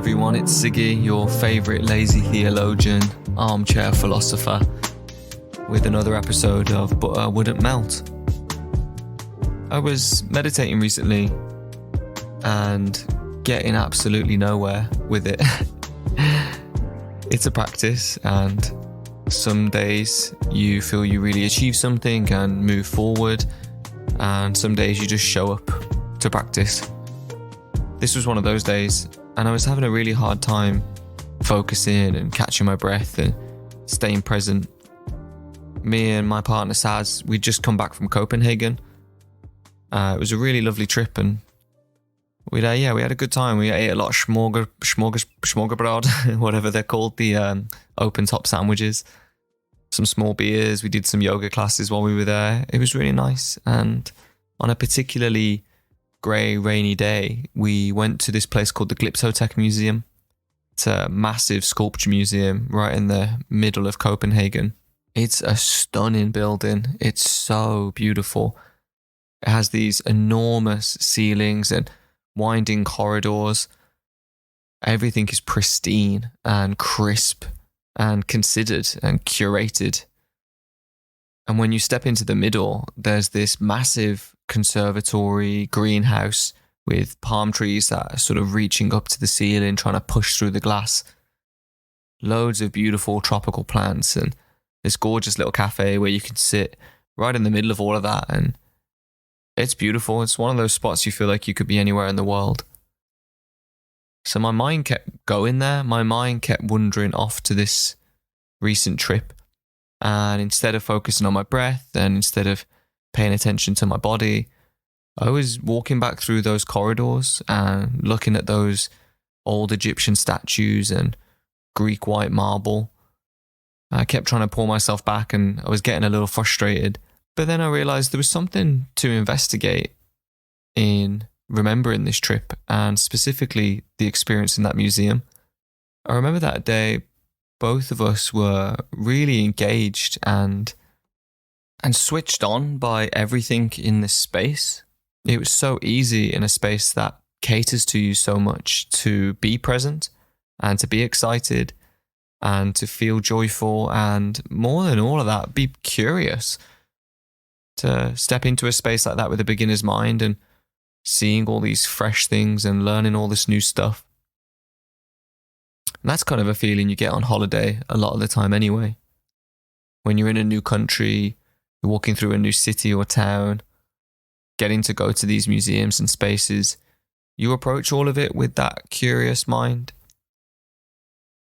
everyone, it's Siggy, your favourite lazy theologian, armchair philosopher, with another episode of Butter Wouldn't Melt. I was meditating recently and getting absolutely nowhere with it. It's a practice, and some days you feel you really achieve something and move forward, and some days you just show up to practice. This was one of those days, and I was having a really hard time focusing and catching my breath and staying present. Me and my partner Saz, we'd just come back from Copenhagen. It was a really lovely trip, and we had a good time. We ate a lot of smorgasbord, whatever they're called, the open top sandwiches, some small beers. We did some yoga classes while we were there. It was really nice. And on a particularly grey, rainy day, we went to this place called the Glyptotek Museum. It's a massive sculpture museum right in the middle of Copenhagen. It's a stunning building. It's so beautiful. It has these enormous ceilings and winding corridors. Everything is pristine and crisp and considered and curated. And when you step into the middle, there's this massive conservatory greenhouse with palm trees that are sort of reaching up to the ceiling, trying to push through the glass. Loads of beautiful tropical plants and this gorgeous little cafe where you can sit right in the middle of all of that. And it's beautiful. It's one of those spots you feel like you could be anywhere in the world. So my mind kept going there. My mind kept wandering off to this recent trip. And instead of focusing on my breath and instead of paying attention to my body, I was walking back through those corridors and looking at those old Egyptian statues and Greek white marble. I kept trying to pull myself back, and I was getting a little frustrated. But then I realized there was something to investigate in remembering this trip, and specifically the experience in that museum. I remember that day, both of us were really engaged and switched on by everything in this space. It was so easy in a space that caters to you so much to be present and to be excited and to feel joyful, and more than all of that, be curious. To step into a space like that with a beginner's mind and seeing all these fresh things and learning all this new stuff. And that's kind of a feeling you get on holiday a lot of the time anyway. When you're in a new country, you're walking through a new city or town, getting to go to these museums and spaces, you approach all of it with that curious mind.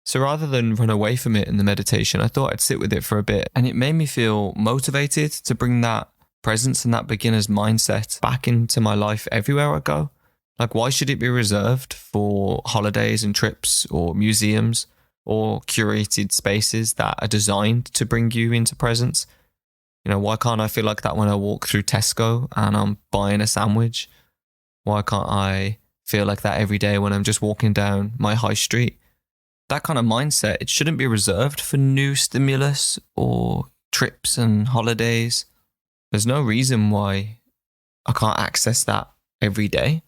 So rather than run away from it in the meditation, I thought I'd sit with it for a bit, and it made me feel motivated to bring that presence and that beginner's mindset back into my life everywhere I go. Like, why should it be reserved for holidays and trips or museums or curated spaces that are designed to bring you into presence? You know, why can't I feel like that when I walk through Tesco and I'm buying a sandwich? Why can't I feel like that every day when I'm just walking down my high street? That kind of mindset, it shouldn't be reserved for new stimulus or trips and holidays. There's no reason why I can't access that every day.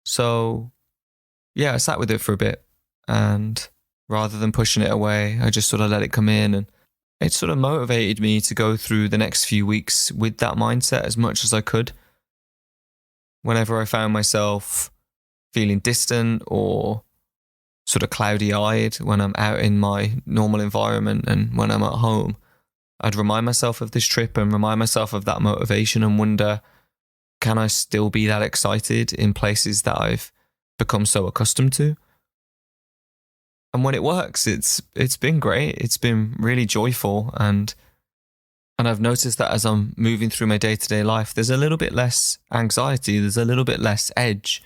So, yeah, I sat with it for a bit, and rather than pushing it away, I just sort of let it come in, and it sort of motivated me to go through the next few weeks with that mindset as much as I could. Whenever I found myself feeling distant or sort of cloudy-eyed when I'm out in my normal environment and when I'm at home, I'd remind myself of this trip and remind myself of that motivation and wonder, can I still be that excited in places that I've become so accustomed to? And when it works, it's been great. It's been really joyful, and I've noticed that as I'm moving through my day-to-day life, there's a little bit less anxiety, there's a little bit less edge,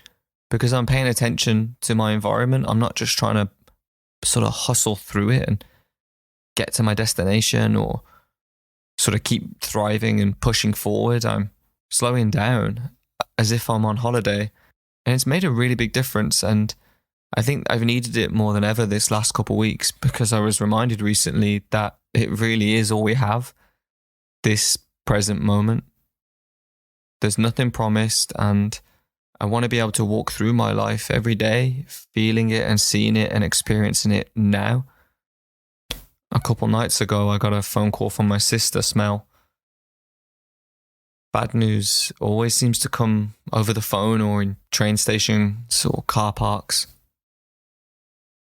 because I'm paying attention to my environment. I'm not just trying to sort of hustle through it and get to my destination or sort of keep thriving and pushing forward. I'm slowing down as if I'm on holiday. And it's made a really big difference. And I think I've needed it more than ever this last couple of weeks, because I was reminded recently that it really is all we have, this present moment. There's nothing promised, and I want to be able to walk through my life every day, feeling it and seeing it and experiencing it now. A couple nights ago, I got a phone call from my sister, Smell. Bad news always seems to come over the phone or in train stations or car parks.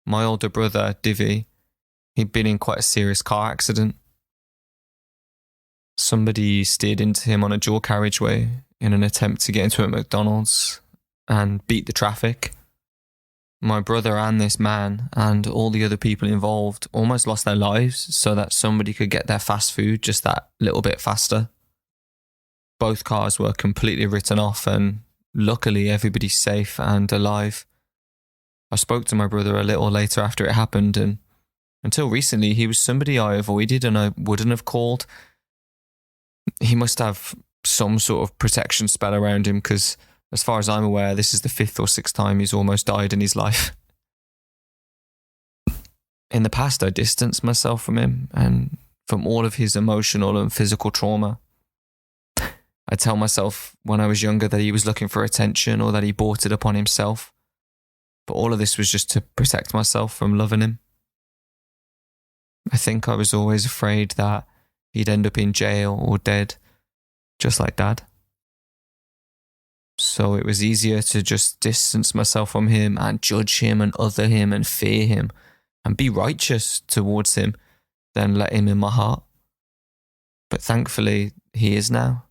My older brother, Divi, he'd been in quite a serious car accident. Somebody steered into him on a dual carriageway in an attempt to get into a McDonald's and beat the traffic. My brother and this man and all the other people involved almost lost their lives so that somebody could get their fast food just that little bit faster. Both cars were completely written off and luckily everybody's safe and alive. I spoke to my brother a little later after it happened, and until recently he was somebody I avoided and I wouldn't have called. He must have some sort of protection spell around him because as far as I'm aware, this is the 5th or 6th time he's almost died in his life. In the past, I distanced myself from him and from all of his emotional and physical trauma. I tell myself when I was younger that he was looking for attention or that he brought it upon himself. But all of this was just to protect myself from loving him. I think I was always afraid that he'd end up in jail or dead, just like Dad. So it was easier to just distance myself from him and judge him and other him and fear him and be righteous towards him than let him in my heart. But thankfully, he is now.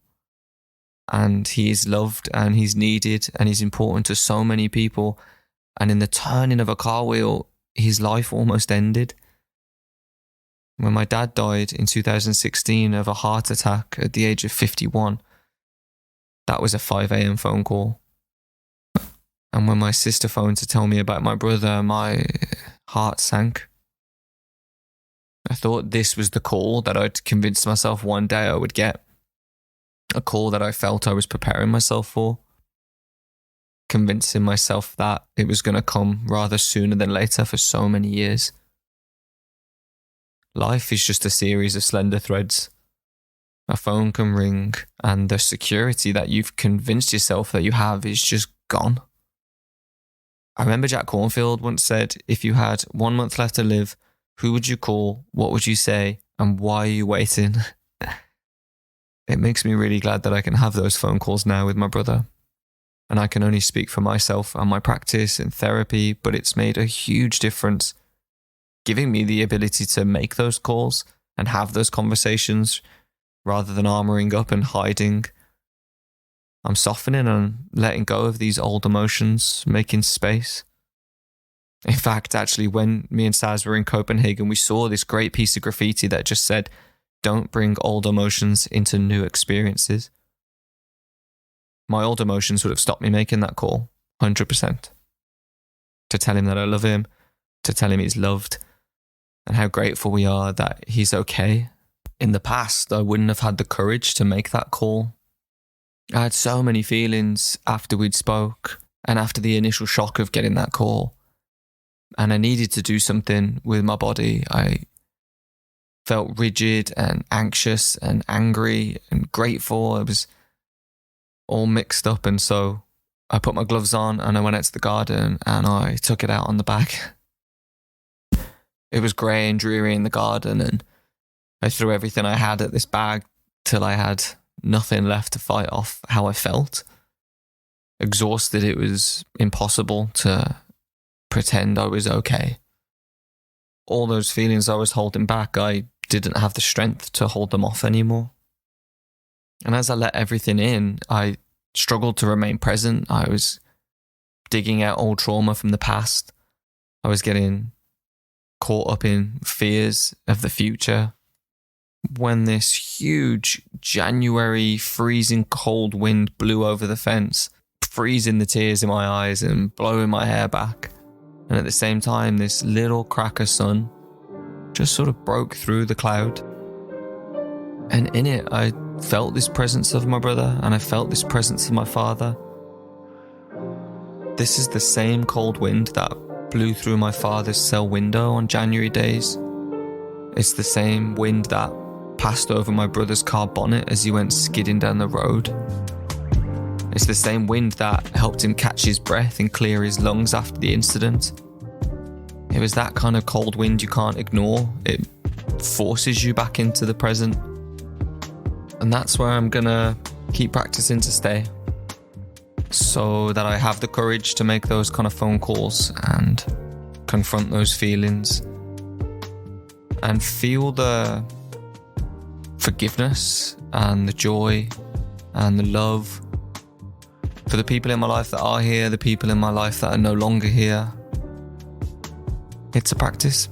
And he is loved and he's needed and he's important to so many people. And in the turning of a car wheel, his life almost ended. When my dad died in 2016 of a heart attack at the age of 51, that was a 5 a.m. phone call. And when my sister phoned to tell me about my brother, my heart sank. I thought this was the call that I'd convinced myself one day I would get. A call that I felt I was preparing myself for. Convincing myself that it was going to come rather sooner than later for so many years. Life is just a series of slender threads. A phone can ring and the security that you've convinced yourself that you have is just gone. I remember Jack Cornfield once said, if you had 1 month left to live, who would you call, what would you say, and why are you waiting? It makes me really glad that I can have those phone calls now with my brother. And I can only speak for myself and my practice and therapy, but it's made a huge difference, giving me the ability to make those calls and have those conversations rather than armoring up and hiding. I'm softening and letting go of these old emotions, making space. In fact, actually, when me and Saz were in Copenhagen, we saw this great piece of graffiti that just said, "Don't bring old emotions into new experiences." My old emotions would have stopped me making that call, 100%. To tell him that I love him, to tell him he's loved, and how grateful we are that he's okay. In the past, I wouldn't have had the courage to make that call. I had so many feelings after we'd spoke and after the initial shock of getting that call. And I needed to do something with my body. I felt rigid and anxious and angry and grateful. I was all mixed up, and so I put my gloves on and I went out to the garden and I took it out on the bag. It was grey and dreary in the garden, and I threw everything I had at this bag till I had nothing left to fight off how I felt. Exhausted, it was impossible to pretend I was okay. All those feelings I was holding back, I didn't have the strength to hold them off anymore. And as I let everything in, I struggled to remain present. I was digging out old trauma from the past. I was getting caught up in fears of the future. When this huge January freezing cold wind blew over the fence, freezing the tears in my eyes and blowing my hair back. And at the same time, this little crack of sun just sort of broke through the cloud. And in it, I felt this presence of my brother and I felt this presence of my father. This is the same cold wind that blew through my father's cell window on January days. It's the same wind that passed over my brother's car bonnet as he went skidding down the road. It's the same wind that helped him catch his breath and clear his lungs after the incident. It was that kind of cold wind you can't ignore. It forces you back into the present. And that's where I'm gonna keep practicing to stay, so that I have the courage to make those kind of phone calls and confront those feelings and feel the forgiveness and the joy and the love for the people in my life that are here, the people in my life that are no longer here. It's a practice.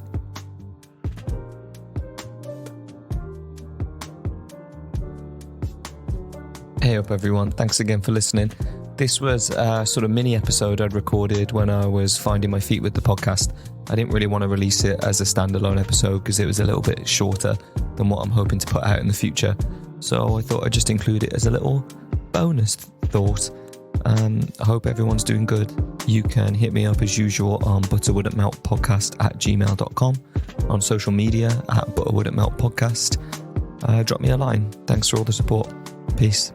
Hey up everyone, thanks again for listening. This was a sort of mini episode I'd recorded when I was finding my feet with the podcast. I didn't really want to release it as a standalone episode because it was a little bit shorter than what I'm hoping to put out in the future. So I thought I'd just include it as a little bonus thought. I hope everyone's doing good. You can hit me up as usual on butterwouldn'tmeltpodcast@gmail.com, on social media @butterwouldn'tmeltpodcast. Drop me a line. Thanks for all the support. Peace.